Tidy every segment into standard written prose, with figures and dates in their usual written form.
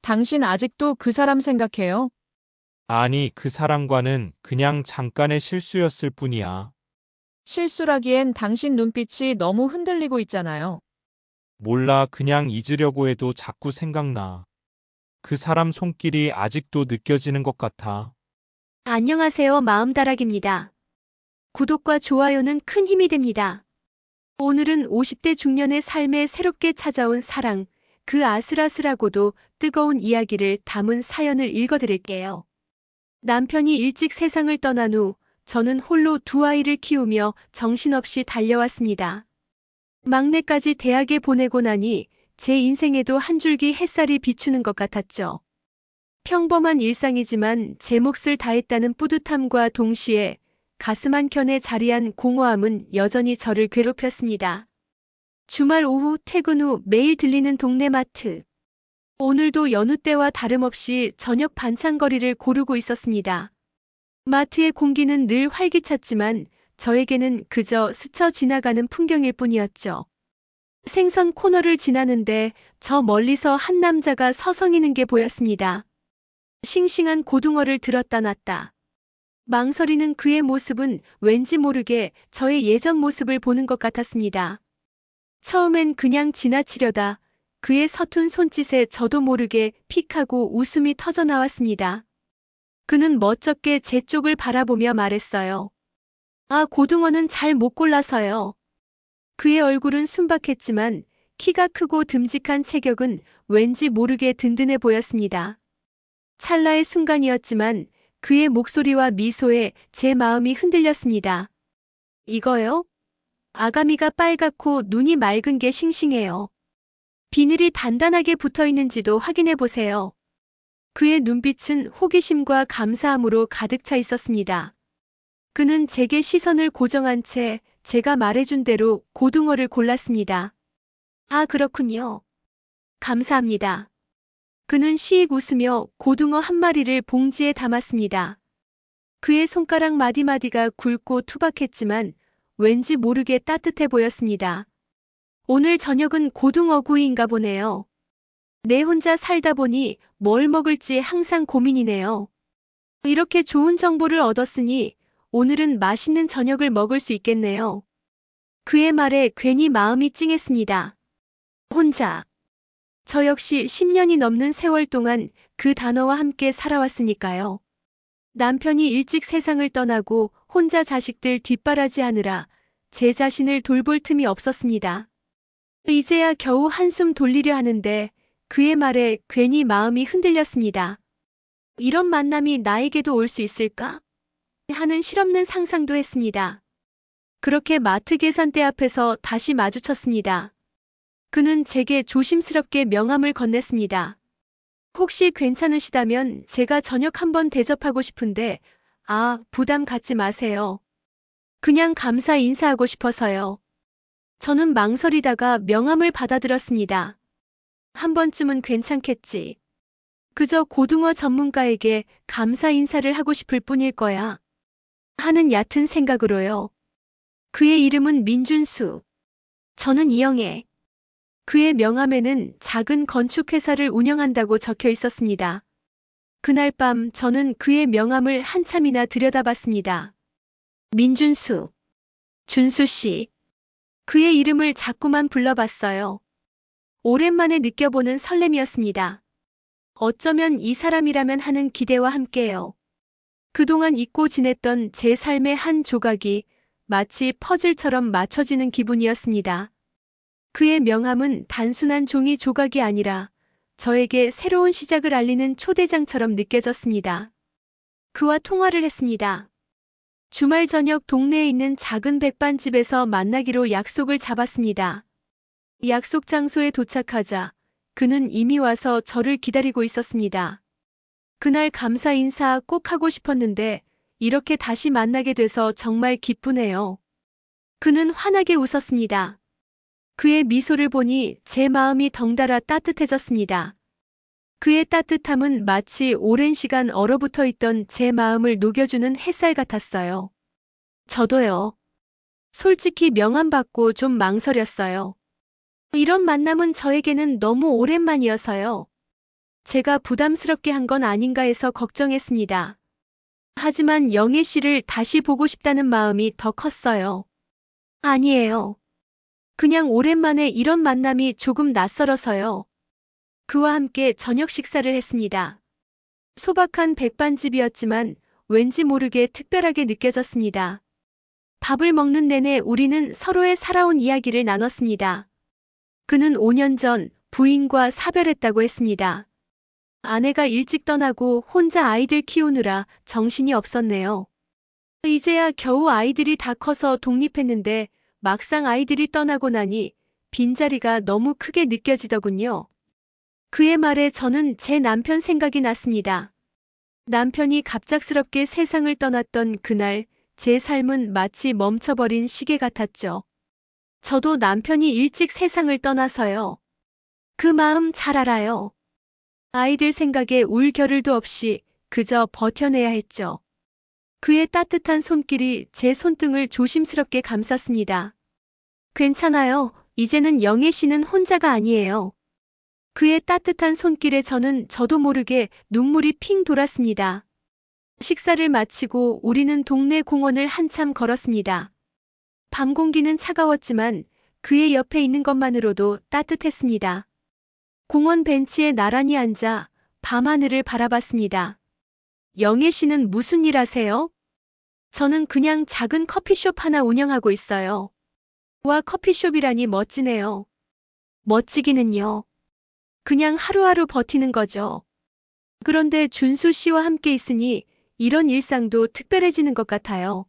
당신 아직도 그 사람 생각해요? 아니, 그 사람과는 그냥 잠깐의 실수였을 뿐이야. 실수라기엔 당신 눈빛이 너무 흔들리고 있잖아요. 몰라, 그냥 잊으려고 해도 자꾸 생각나. 그 사람 손길이 아직도 느껴지는 것 같아. 안녕하세요. 마음다락입니다. 구독과 좋아요는 큰 힘이 됩니다. 오늘은 50대 중년의 삶에 새롭게 찾아온 사랑, 그 아슬아슬하고도 뜨거운 이야기를 담은 사연을 읽어드릴게요. 남편이 일찍 세상을 떠난 후 저는 홀로 두 아이를 키우며 정신없이 달려왔습니다. 막내까지 대학에 보내고 나니 제 인생에도 한 줄기 햇살이 비추는 것 같았죠. 평범한 일상이지만 제 몫을 다했다는 뿌듯함과 동시에 가슴 한켠에 자리한 공허함은 여전히 저를 괴롭혔습니다. 주말 오후 퇴근 후 매일 들리는 동네 마트. 오늘도 여느 때와 다름없이 저녁 반찬거리를 고르고 있었습니다. 마트의 공기는 늘 활기찼지만 저에게는 그저 스쳐 지나가는 풍경일 뿐이었죠. 생선 코너를 지나는데 저 멀리서 한 남자가 서성이는 게 보였습니다. 싱싱한 고등어를 들었다 놨다. 망설이는 그의 모습은 왠지 모르게 저의 예전 모습을 보는 것 같았습니다. 처음엔 그냥 지나치려다 그의 서툰 손짓에 저도 모르게 픽하고 웃음이 터져 나왔습니다. 그는 멋쩍게 제 쪽을 바라보며 말했어요. 아, 고등어는 잘 못 골라서요. 그의 얼굴은 순박했지만 키가 크고 듬직한 체격은 왠지 모르게 든든해 보였습니다. 찰나의 순간이었지만 그의 목소리와 미소에 제 마음이 흔들렸습니다. 이거요? 아가미가 빨갛고 눈이 맑은 게 싱싱해요. 비늘이 단단하게 붙어 있는지도 확인해 보세요. 그의 눈빛은 호기심과 감사함으로 가득 차 있었습니다. 그는 제게 시선을 고정한 채 제가 말해준 대로 고등어를 골랐습니다. 아, 그렇군요. 감사합니다. 그는 시익 웃으며 고등어 한 마리를 봉지에 담았습니다. 그의 손가락 마디마디가 굵고 투박했지만 왠지 모르게 따뜻해 보였습니다. 오늘 저녁은 고등어 구이인가 보네요. 내 혼자 살다 보니 뭘 먹을지 항상 고민이네요. 이렇게 좋은 정보를 얻었으니 오늘은 맛있는 저녁을 먹을 수 있겠네요. 그의 말에 괜히 마음이 찡했습니다. 혼자. 저 역시 10년이 넘는 세월 동안 그 단어와 함께 살아왔으니까요. 남편이 일찍 세상을 떠나고 혼자 자식들 뒷바라지하느라 제 자신을 돌볼 틈이 없었습니다. 이제야 겨우 한숨 돌리려 하는데 그의 말에 괜히 마음이 흔들렸습니다. 이런 만남이 나에게도 올 수 있을까? 하는 실없는 상상도 했습니다. 그렇게 마트 계산대 앞에서 다시 마주쳤습니다. 그는 제게 조심스럽게 명함을 건넸습니다. 혹시 괜찮으시다면 제가 저녁 한번 대접하고 싶은데, 부담 갖지 마세요. 그냥 감사 인사하고 싶어서요. 저는 망설이다가 명함을 받아들었습니다. 한 번쯤은 괜찮겠지. 그저 고등어 전문가에게 감사 인사를 하고 싶을 뿐일 거야. 하는 얕은 생각으로요. 그의 이름은 민준수. 저는 이영애. 그의 명함에는 작은 건축회사를 운영한다고 적혀 있었습니다. 그날 밤 저는 그의 명함을 한참이나 들여다봤습니다. 민준수. 준수 씨. 그의 이름을 자꾸만 불러봤어요. 오랜만에 느껴보는 설렘이었습니다. 어쩌면 이 사람이라면 하는 기대와 함께요. 그동안 잊고 지냈던 제 삶의 한 조각이 마치 퍼즐처럼 맞춰지는 기분이었습니다. 그의 명함은 단순한 종이 조각이 아니라 저에게 새로운 시작을 알리는 초대장처럼 느껴졌습니다. 그와 통화를 했습니다. 주말 저녁 동네에 있는 작은 백반집에서 만나기로 약속을 잡았습니다. 약속 장소에 도착하자 그는 이미 와서 저를 기다리고 있었습니다. 그날 감사 인사 꼭 하고 싶었는데 이렇게 다시 만나게 돼서 정말 기쁘네요. 그는 환하게 웃었습니다. 그의 미소를 보니 제 마음이 덩달아 따뜻해졌습니다. 그의 따뜻함은 마치 오랜 시간 얼어붙어 있던 제 마음을 녹여주는 햇살 같았어요. 저도요. 솔직히 명함 받고 좀 망설였어요. 이런 만남은 저에게는 너무 오랜만이어서요. 제가 부담스럽게 한 건 아닌가 해서 걱정했습니다. 하지만 영애 씨를 다시 보고 싶다는 마음이 더 컸어요. 아니에요. 그냥 오랜만에 이런 만남이 조금 낯설어서요. 그와 함께 저녁 식사를 했습니다. 소박한 백반집이었지만 왠지 모르게 특별하게 느껴졌습니다. 밥을 먹는 내내 우리는 서로의 살아온 이야기를 나눴습니다. 그는 5년 전 부인과 사별했다고 했습니다. 아내가 일찍 떠나고 혼자 아이들 키우느라 정신이 없었네요. 이제야 겨우 아이들이 다 커서 독립했는데 막상 아이들이 떠나고 나니 빈자리가 너무 크게 느껴지더군요. 그의 말에 저는 제 남편 생각이 났습니다. 남편이 갑작스럽게 세상을 떠났던 그날 제 삶은 마치 멈춰버린 시계 같았죠. 저도 남편이 일찍 세상을 떠나서요. 그 마음 잘 알아요. 아이들 생각에 울 겨를도 없이 그저 버텨내야 했죠. 그의 따뜻한 손길이 제 손등을 조심스럽게 감쌌습니다. 괜찮아요. 이제는 영애 씨는 혼자가 아니에요. 그의 따뜻한 손길에 저도 모르게 눈물이 핑 돌았습니다. 식사를 마치고 우리는 동네 공원을 한참 걸었습니다. 밤 공기는 차가웠지만 그의 옆에 있는 것만으로도 따뜻했습니다. 공원 벤치에 나란히 앉아 밤하늘을 바라봤습니다. 영애 씨는 무슨 일 하세요? 저는 그냥 작은 커피숍 하나 운영하고 있어요. 와, 커피숍이라니 멋지네요. 멋지기는요. 그냥 하루하루 버티는 거죠. 그런데 준수 씨와 함께 있으니 이런 일상도 특별해지는 것 같아요.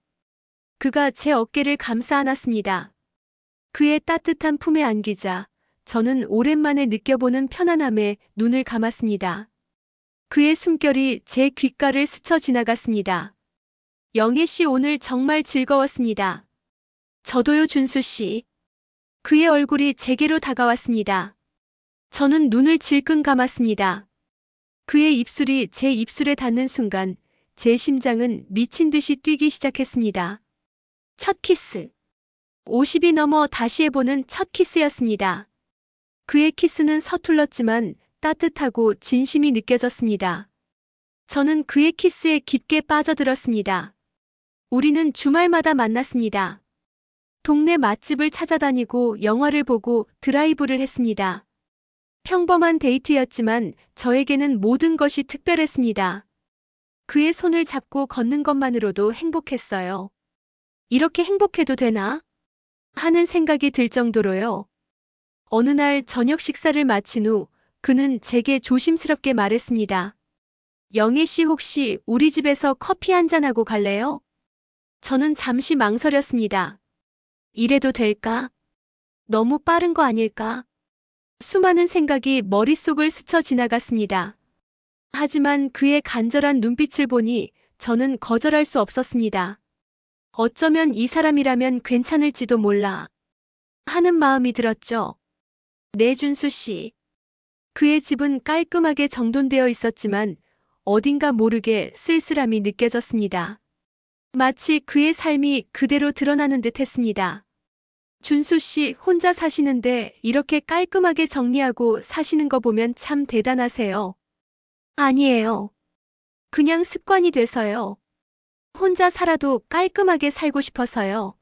그가 제 어깨를 감싸 안았습니다. 그의 따뜻한 품에 안기자 저는 오랜만에 느껴보는 편안함에 눈을 감았습니다. 그의 숨결이 제 귓가를 스쳐 지나갔습니다. 영애 씨 오늘 정말 즐거웠습니다. 저도요, 준수 씨. 그의 얼굴이 제게로 다가왔습니다. 저는 눈을 질끈 감았습니다. 그의 입술이 제 입술에 닿는 순간 제 심장은 미친 듯이 뛰기 시작했습니다. 첫 키스. 50이 넘어 다시 해보는 첫 키스였습니다. 그의 키스는 서툴렀지만 따뜻하고 진심이 느껴졌습니다. 저는 그의 키스에 깊게 빠져들었습니다. 우리는 주말마다 만났습니다. 동네 맛집을 찾아다니고 영화를 보고 드라이브를 했습니다. 평범한 데이트였지만 저에게는 모든 것이 특별했습니다. 그의 손을 잡고 걷는 것만으로도 행복했어요. 이렇게 행복해도 되나? 하는 생각이 들 정도로요. 어느 날 저녁 식사를 마친 후 그는 제게 조심스럽게 말했습니다. 영애 씨 혹시 우리 집에서 커피 한잔하고 갈래요? 저는 잠시 망설였습니다. 이래도 될까? 너무 빠른 거 아닐까? 수많은 생각이 머릿속을 스쳐 지나갔습니다. 하지만 그의 간절한 눈빛을 보니 저는 거절할 수 없었습니다. 어쩌면 이 사람이라면 괜찮을지도 몰라 하는 마음이 들었죠. 네, 준수 씨. 그의 집은 깔끔하게 정돈되어 있었지만 어딘가 모르게 쓸쓸함이 느껴졌습니다. 마치 그의 삶이 그대로 드러나는 듯 했습니다. 준수 씨 혼자 사시는데 이렇게 깔끔하게 정리하고 사시는 거 보면 참 대단하세요. 아니에요. 그냥 습관이 돼서요. 혼자 살아도 깔끔하게 살고 싶어서요.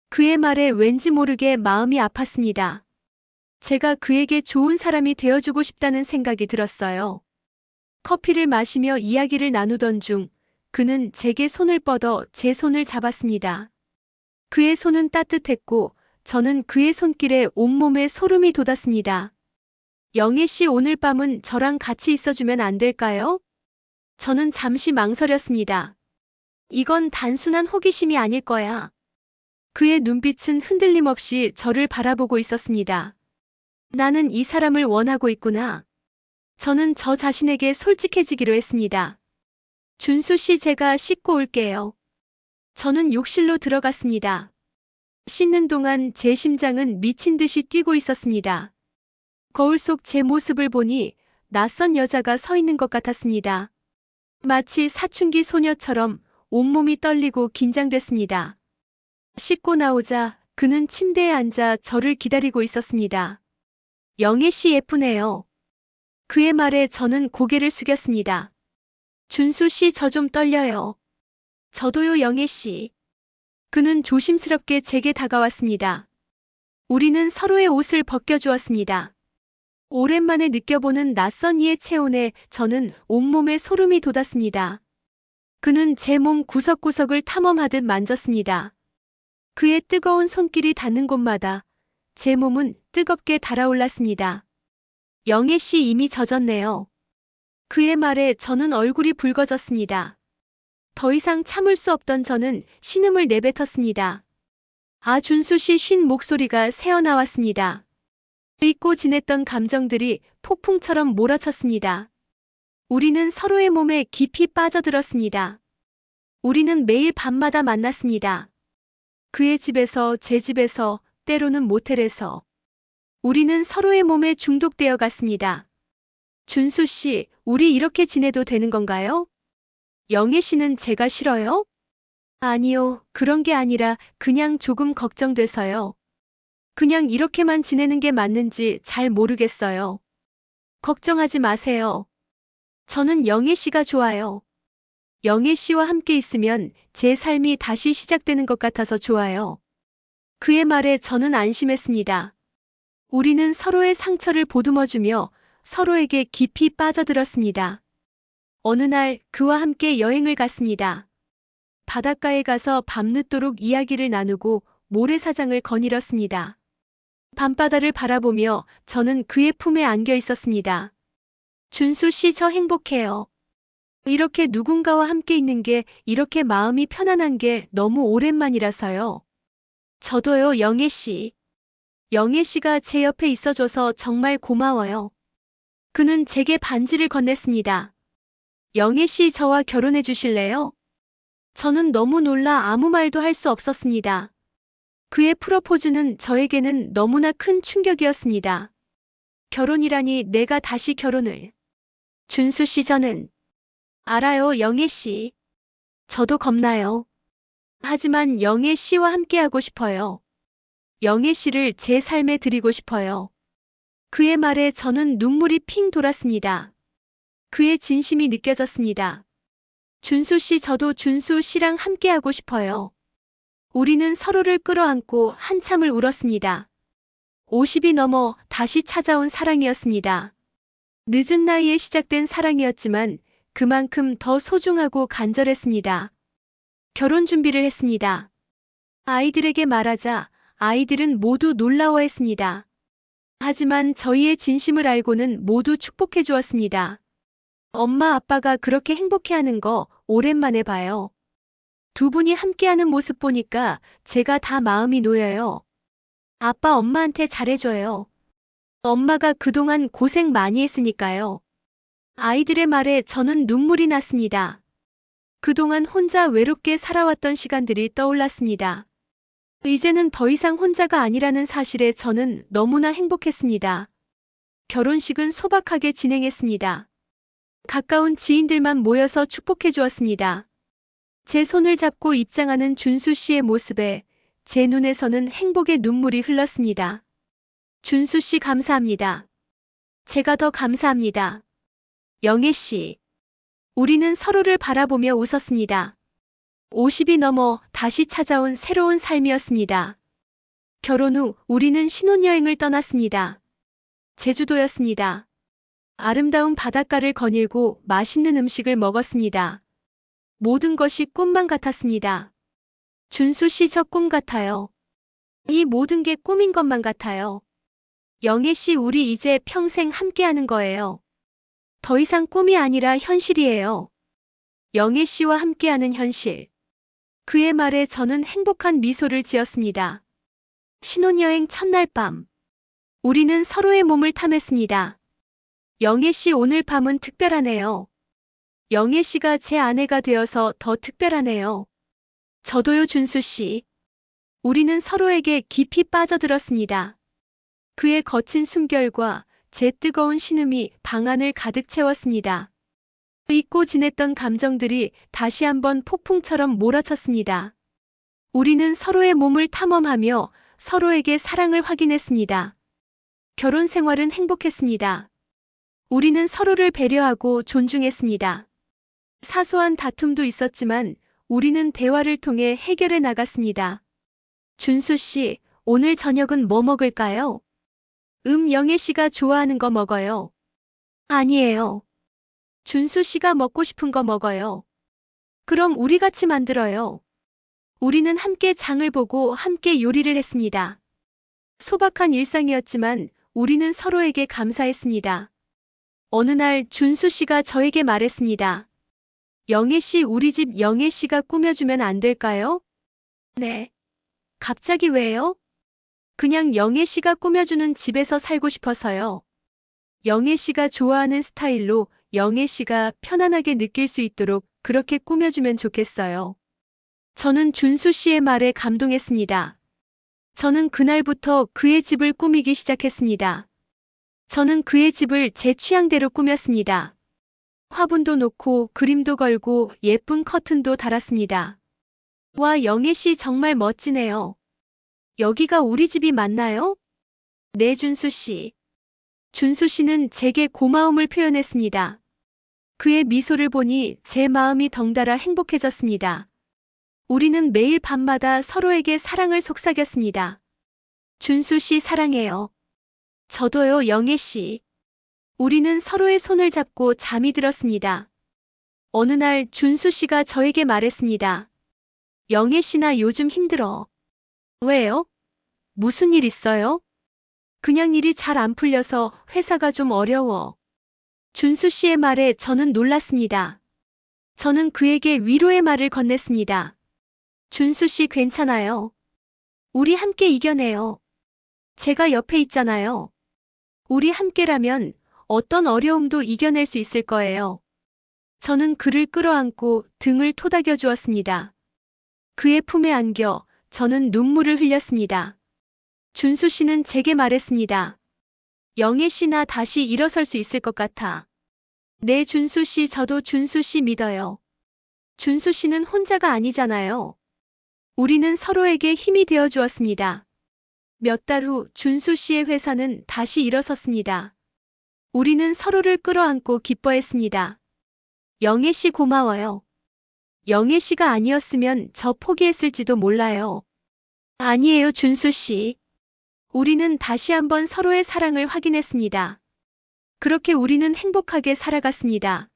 그의 말에 왠지 모르게 마음이 아팠습니다. 제가 그에게 좋은 사람이 되어주고 싶다는 생각이 들었어요. 커피를 마시며 이야기를 나누던 중 그는 제게 손을 뻗어 제 손을 잡았습니다. 그의 손은 따뜻했고 저는 그의 손길에 온몸에 소름이 돋았습니다. 영애 씨 오늘 밤은 저랑 같이 있어주면 안 될까요? 저는 잠시 망설였습니다. 이건 단순한 호기심이 아닐 거야. 그의 눈빛은 흔들림 없이 저를 바라보고 있었습니다. 나는 이 사람을 원하고 있구나. 저는 저 자신에게 솔직해지기로 했습니다. 준수 씨 제가 씻고 올게요. 저는 욕실로 들어갔습니다. 씻는 동안 제 심장은 미친 듯이 뛰고 있었습니다. 거울 속 제 모습을 보니 낯선 여자가 서 있는 것 같았습니다. 마치 사춘기 소녀처럼 온몸이 떨리고 긴장됐습니다. 씻고 나오자 그는 침대에 앉아 저를 기다리고 있었습니다. 영애 씨 예쁘네요. 그의 말에 저는 고개를 숙였습니다. 준수 씨, 저 좀 떨려요. 저도요, 영애 씨. 그는 조심스럽게 제게 다가왔습니다. 우리는 서로의 옷을 벗겨주었습니다. 오랜만에 느껴보는 낯선 이의 체온에 저는 온몸에 소름이 돋았습니다. 그는 제 몸 구석구석을 탐험하듯 만졌습니다. 그의 뜨거운 손길이 닿는 곳마다 제 몸은 뜨겁게 달아올랐습니다. 영애 씨, 이미 젖었네요. 그의 말에 저는 얼굴이 붉어졌습니다. 더 이상 참을 수 없던 저는 신음을 내뱉었습니다. 아, 준수 씨, 쉰 목소리가 새어나왔습니다. 잊고 지냈던 감정들이 폭풍처럼 몰아쳤습니다. 우리는 서로의 몸에 깊이 빠져들었습니다. 우리는 매일 밤마다 만났습니다. 그의 집에서, 제 집에서, 때로는 모텔에서. 우리는 서로의 몸에 중독되어 갔습니다. 준수 씨, 우리 이렇게 지내도 되는 건가요? 영애 씨는 제가 싫어요? 아니요, 그런 게 아니라 그냥 조금 걱정돼서요. 그냥 이렇게만 지내는 게 맞는지 잘 모르겠어요. 걱정하지 마세요. 저는 영애 씨가 좋아요. 영애 씨와 함께 있으면 제 삶이 다시 시작되는 것 같아서 좋아요. 그의 말에 저는 안심했습니다. 우리는 서로의 상처를 보듬어주며 서로에게 깊이 빠져들었습니다. 어느 날 그와 함께 여행을 갔습니다. 바닷가에 가서 밤늦도록 이야기를 나누고 모래사장을 거닐었습니다. 밤바다를 바라보며 저는 그의 품에 안겨 있었습니다. 준수 씨, 저 행복해요. 이렇게 누군가와 함께 있는 게, 이렇게 마음이 편안한 게 너무 오랜만이라서요. 저도요, 영애 씨. 영애 씨가 제 옆에 있어줘서 정말 고마워요. 그는 제게 반지를 건넸습니다. 영애 씨, 저와 결혼해 주실래요? 저는 너무 놀라 아무 말도 할 수 없었습니다. 그의 프로포즈는 저에게는 너무나 큰 충격이었습니다. 결혼이라니, 내가 다시 결혼을. 준수 씨, 저는. 알아요, 영애 씨. 저도 겁나요. 하지만 영애 씨와 함께하고 싶어요. 영애 씨를 제 삶에 드리고 싶어요. 그의 말에 저는 눈물이 핑 돌았습니다. 그의 진심이 느껴졌습니다. 준수 씨, 저도 준수 씨랑 함께하고 싶어요. 우리는 서로를 끌어안고 한참을 울었습니다. 50이 넘어 다시 찾아온 사랑이었습니다. 늦은 나이에 시작된 사랑이었지만 그만큼 더 소중하고 간절했습니다. 결혼 준비를 했습니다. 아이들에게 말하자 아이들은 모두 놀라워했습니다. 하지만 저희의 진심을 알고는 모두 축복해 주었습니다. 엄마 아빠가 그렇게 행복해하는 거 오랜만에 봐요. 두 분이 함께하는 모습 보니까 제가 다 마음이 놓여요. 아빠 엄마한테 잘해줘요. 엄마가 그동안 고생 많이 했으니까요. 아이들의 말에 저는 눈물이 났습니다. 그동안 혼자 외롭게 살아왔던 시간들이 떠올랐습니다. 이제는 더 이상 혼자가 아니라는 사실에 저는 너무나 행복했습니다. 결혼식은 소박하게 진행했습니다. 가까운 지인들만 모여서 축복해 주었습니다. 제 손을 잡고 입장하는 준수 씨의 모습에 제 눈에서는 행복의 눈물이 흘렀습니다. 준수 씨, 감사합니다. 제가 더 감사합니다. 영애 씨. 우리는 서로를 바라보며 웃었습니다. 50이 넘어 다시 찾아온 새로운 삶이었습니다. 결혼 후 우리는 신혼여행을 떠났습니다. 제주도였습니다. 아름다운 바닷가를 거닐고 맛있는 음식을 먹었습니다. 모든 것이 꿈만 같았습니다. 준수 씨, 저 꿈 같아요. 이 모든 게 꿈인 것만 같아요. 영애 씨, 우리 이제 평생 함께하는 거예요. 더 이상 꿈이 아니라 현실이에요. 영애 씨와 함께하는 현실. 그의 말에 저는 행복한 미소를 지었습니다. 신혼여행 첫날 밤. 우리는 서로의 몸을 탐했습니다. 영애 씨, 오늘 밤은 특별하네요. 영애 씨가 제 아내가 되어서 더 특별하네요. 저도요, 준수 씨. 우리는 서로에게 깊이 빠져들었습니다. 그의 거친 숨결과 제 뜨거운 신음이 방 안을 가득 채웠습니다. 잊고 지냈던 감정들이 다시 한번 폭풍처럼 몰아쳤습니다. 우리는 서로의 몸을 탐험하며 서로에게 사랑을 확인했습니다. 결혼 생활은 행복했습니다. 우리는 서로를 배려하고 존중했습니다. 사소한 다툼도 있었지만 우리는 대화를 통해 해결해 나갔습니다. 준수 씨, 오늘 저녁은 뭐 먹을까요? 영애 씨가 좋아하는 거 먹어요. 아니에요. 준수 씨가 먹고 싶은 거 먹어요. 그럼 우리 같이 만들어요. 우리는 함께 장을 보고 함께 요리를 했습니다. 소박한 일상이었지만 우리는 서로에게 감사했습니다. 어느 날 준수 씨가 저에게 말했습니다. 영애 씨, 우리 집 영애 씨가 꾸며주면 안 될까요? 네. 갑자기 왜요? 그냥 영애 씨가 꾸며주는 집에서 살고 싶어서요. 영애 씨가 좋아하는 스타일로 영애 씨가 편안하게 느낄 수 있도록 그렇게 꾸며주면 좋겠어요. 저는 준수 씨의 말에 감동했습니다. 저는 그날부터 그의 집을 꾸미기 시작했습니다. 저는 그의 집을 제 취향대로 꾸몄습니다. 화분도 놓고 그림도 걸고 예쁜 커튼도 달았습니다. 와, 영애 씨 정말 멋지네요. 여기가 우리 집이 맞나요? 네, 준수 씨. 준수 씨는 제게 고마움을 표현했습니다. 그의 미소를 보니 제 마음이 덩달아 행복해졌습니다. 우리는 매일 밤마다 서로에게 사랑을 속삭였습니다. 준수 씨 사랑해요. 저도요, 영애 씨. 우리는 서로의 손을 잡고 잠이 들었습니다. 어느 날 준수 씨가 저에게 말했습니다. 영애 씨나 요즘 힘들어. 왜요? 무슨 일 있어요? 그냥 일이 잘 안 풀려서 회사가 좀 어려워. 준수 씨의 말에 저는 놀랐습니다. 저는 그에게 위로의 말을 건넸습니다. 준수 씨 괜찮아요. 우리 함께 이겨내요. 제가 옆에 있잖아요. 우리 함께라면 어떤 어려움도 이겨낼 수 있을 거예요. 저는 그를 끌어안고 등을 토닥여 주었습니다. 그의 품에 안겨 저는 눈물을 흘렸습니다. 준수 씨는 제게 말했습니다. 영애 씨나 다시 일어설 수 있을 것 같아. 네, 준수 씨, 저도 준수 씨 믿어요. 준수 씨는 혼자가 아니잖아요. 우리는 서로에게 힘이 되어 주었습니다. 몇 달 후 준수 씨의 회사는 다시 일어섰습니다. 우리는 서로를 끌어안고 기뻐했습니다. 영애 씨 고마워요. 영애 씨가 아니었으면 저 포기했을지도 몰라요. 아니에요, 준수 씨. 우리는 다시 한번 서로의 사랑을 확인했습니다. 그렇게 우리는 행복하게 살아갔습니다.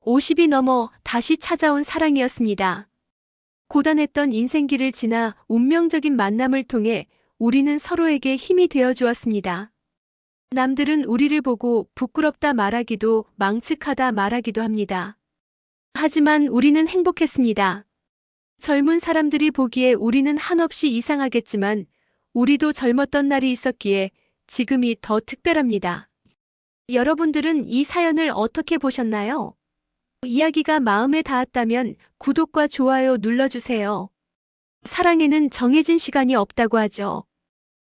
50이 넘어 다시 찾아온 사랑이었습니다. 고단했던 인생길을 지나 운명적인 만남을 통해 우리는 서로에게 힘이 되어 주었습니다. 남들은 우리를 보고 부끄럽다 말하기도 망측하다 말하기도 합니다. 하지만 우리는 행복했습니다. 젊은 사람들이 보기에 우리는 한없이 이상하겠지만 우리도 젊었던 날이 있었기에 지금이 더 특별합니다. 여러분들은 이 사연을 어떻게 보셨나요? 이야기가 마음에 닿았다면 구독과 좋아요 눌러주세요. 사랑에는 정해진 시간이 없다고 하죠.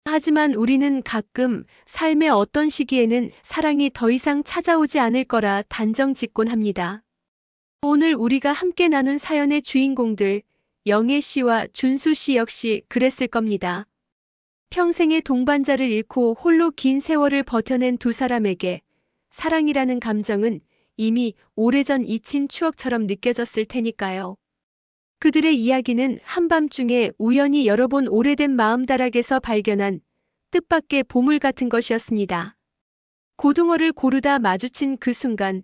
하지만 우리는 가끔 삶의 어떤 시기에는 사랑이 더 이상 찾아오지 않을 거라 단정 짓곤 합니다. 오늘 우리가 함께 나눈 사연의 주인공들, 영애 씨와 준수 씨 역시 그랬을 겁니다. 평생의 동반자를 잃고 홀로 긴 세월을 버텨낸 두 사람에게 사랑이라는 감정은 이미 오래전 잊힌 추억처럼 느껴졌을 테니까요. 그들의 이야기는 한밤중에 우연히 열어본 오래된 마음다락에서 발견한 뜻밖의 보물 같은 것이었습니다. 고등어를 고르다 마주친 그 순간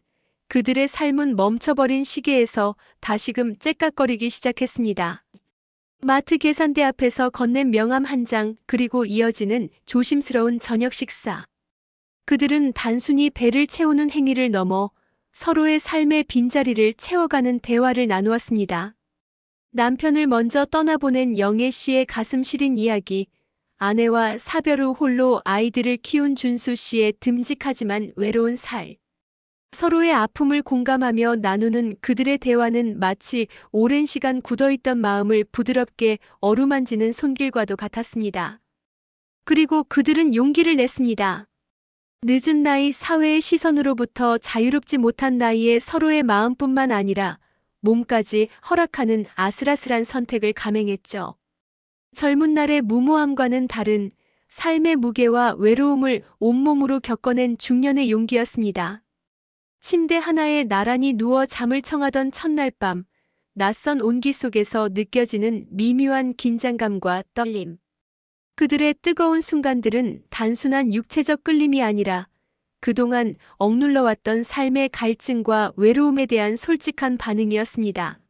그들의 삶은 멈춰버린 시계에서 다시금 째깍거리기 시작했습니다. 마트 계산대 앞에서 건넨 명함 한 장, 그리고 이어지는 조심스러운 저녁 식사. 그들은 단순히 배를 채우는 행위를 넘어 서로의 삶의 빈자리를 채워가는 대화를 나누었습니다. 남편을 먼저 떠나보낸 영애 씨의 가슴 시린 이야기, 아내와 사별 후 홀로 아이들을 키운 준수 씨의 듬직하지만 외로운 살. 서로의 아픔을 공감하며 나누는 그들의 대화는 마치 오랜 시간 굳어있던 마음을 부드럽게 어루만지는 손길과도 같았습니다. 그리고 그들은 용기를 냈습니다. 늦은 나이 사회의 시선으로부터 자유롭지 못한 나이에 서로의 마음뿐만 아니라 몸까지 허락하는 아슬아슬한 선택을 감행했죠. 젊은 날의 무모함과는 다른 삶의 무게와 외로움을 온몸으로 겪어낸 중년의 용기였습니다. 침대 하나에 나란히 누워 잠을 청하던 첫날 밤, 낯선 온기 속에서 느껴지는 미묘한 긴장감과 떨림. 그들의 뜨거운 순간들은 단순한 육체적 끌림이 아니라 그동안 억눌러왔던 삶의 갈증과 외로움에 대한 솔직한 반응이었습니다.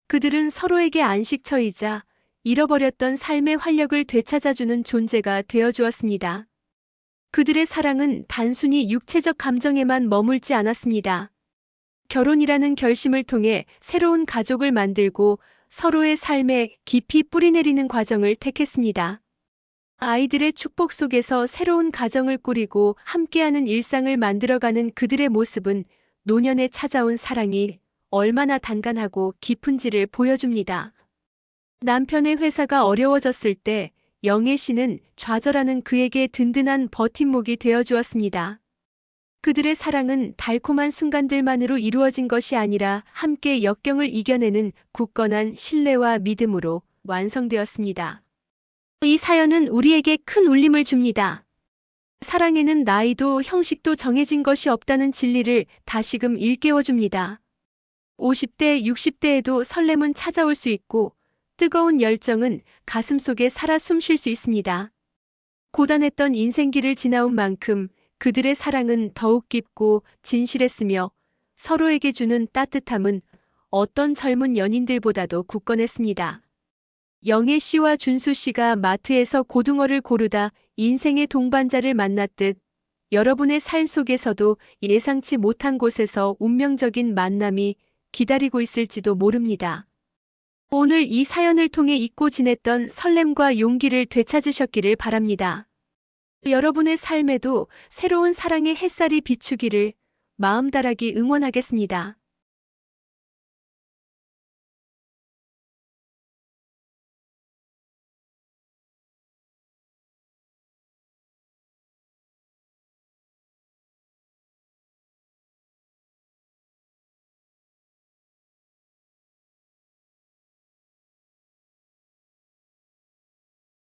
그들은 서로에게 안식처이자 잃어버렸던 삶의 활력을 되찾아주는 존재가 되어주었습니다. 그들의 사랑은 단순히 육체적 감정에만 머물지 않았습니다. 결혼이라는 결심을 통해 새로운 가족을 만들고 서로의 삶에 깊이 뿌리내리는 과정을 택했습니다. 아이들의 축복 속에서 새로운 가정을 꾸리고 함께하는 일상을 만들어가는 그들의 모습은 노년에 찾아온 사랑이 얼마나 단간하고 깊은지를 보여줍니다. 남편의 회사가 어려워졌을 때 영애 씨는 좌절하는 그에게 든든한 버팀목이 되어주었습니다. 그들의 사랑은 달콤한 순간들만으로 이루어진 것이 아니라 함께 역경을 이겨내는 굳건한 신뢰와 믿음으로 완성되었습니다. 이 사연은 우리에게 큰 울림을 줍니다. 사랑에는 나이도 형식도 정해진 것이 없다는 진리를 다시금 일깨워줍니다. 50대, 60대에도 설렘은 찾아올 수 있고 뜨거운 열정은 가슴속에 살아 숨쉴 수 있습니다. 고단했던 인생길을 지나온 만큼 그들의 사랑은 더욱 깊고 진실했으며 서로에게 주는 따뜻함은 어떤 젊은 연인들보다도 굳건했습니다. 영애 씨와 준수 씨가 마트에서 고등어를 고르다 인생의 동반자를 만났듯 여러분의 삶 속에서도 예상치 못한 곳에서 운명적인 만남이 기다리고 있을지도 모릅니다. 오늘 이 사연을 통해 잊고 지냈던 설렘과 용기를 되찾으셨기를 바랍니다. 여러분의 삶에도 새로운 사랑의 햇살이 비추기를 마음다라기 응원하겠습니다.